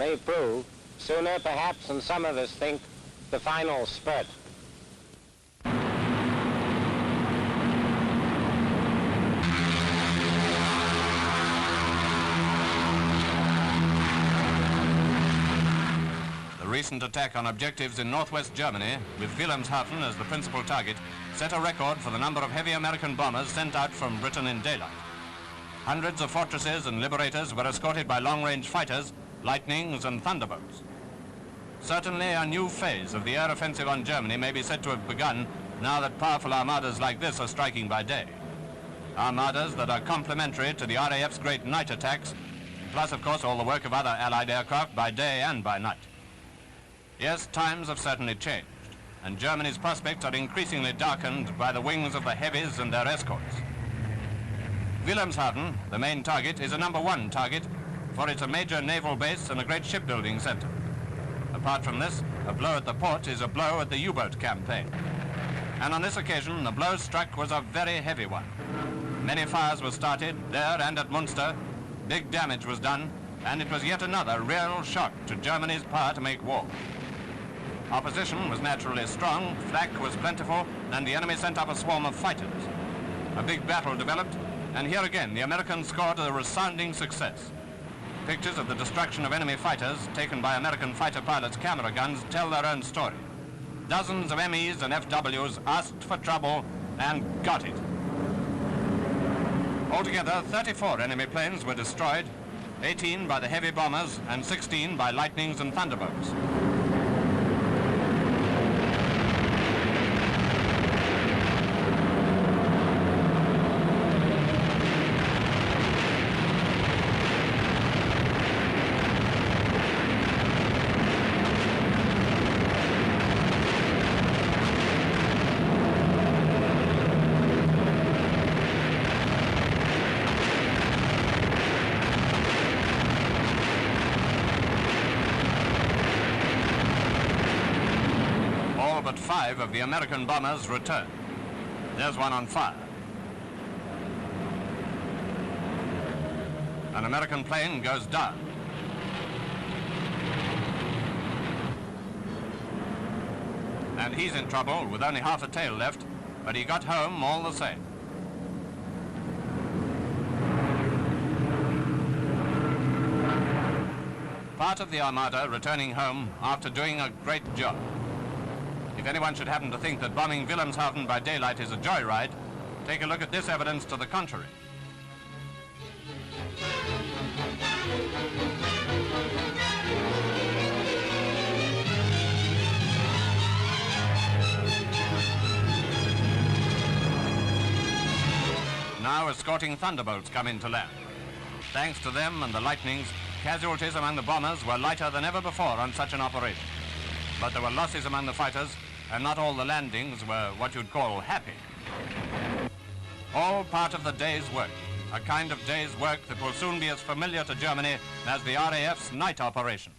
may prove, sooner perhaps than some of us think, the final spurt. The recent attack on objectives in northwest Germany, with Wilhelmshaven as the principal target, set a record for the number of heavy American bombers sent out from Britain in daylight. Hundreds of fortresses and liberators were escorted by long-range fighters, Lightnings and Thunderbolts. Certainly a new phase of the air offensive on Germany may be said to have begun now that powerful armadas like this are striking by day. Armadas that are complementary to the RAF's great night attacks, plus of course all the work of other Allied aircraft by day and by night. Yes, times have certainly changed, and Germany's prospects are increasingly darkened by the wings of the heavies and their escorts. Wilhelmshaven, the main target, is a #1 target, for it's a major naval base and a great shipbuilding center. Apart from this, a blow at the port is a blow at the U-boat campaign. And on this occasion, the blow struck was a very heavy one. Many fires were started there and at Munster, big damage was done, and it was yet another real shock to Germany's power to make war. Opposition was naturally strong, flak was plentiful, and the enemy sent up a swarm of fighters. A big battle developed, and here again the Americans scored a resounding success. Pictures of the destruction of enemy fighters, taken by American fighter pilots' camera guns, tell their own story. Dozens of MEs and FWs asked for trouble and got it. Altogether, 34 enemy planes were destroyed, 18 by the heavy bombers and 16 by Lightnings and Thunderbolts. But 5 of the American bombers returned. There's one on fire. An American plane goes down. And he's in trouble with only half a tail left, but he got home all the same. Part of the Armada returning home after doing a great job. If anyone should happen to think that bombing Wilhelmshaven by daylight is a joyride, take a look at this evidence to the contrary. Now escorting Thunderbolts come into land. Thanks to them and the Lightnings, casualties among the bombers were lighter than ever before on such an operation. But there were losses among the fighters, and not all the landings were what you'd call happy. All part of the day's work, a kind of day's work that will soon be as familiar to Germany as the RAF's night operation.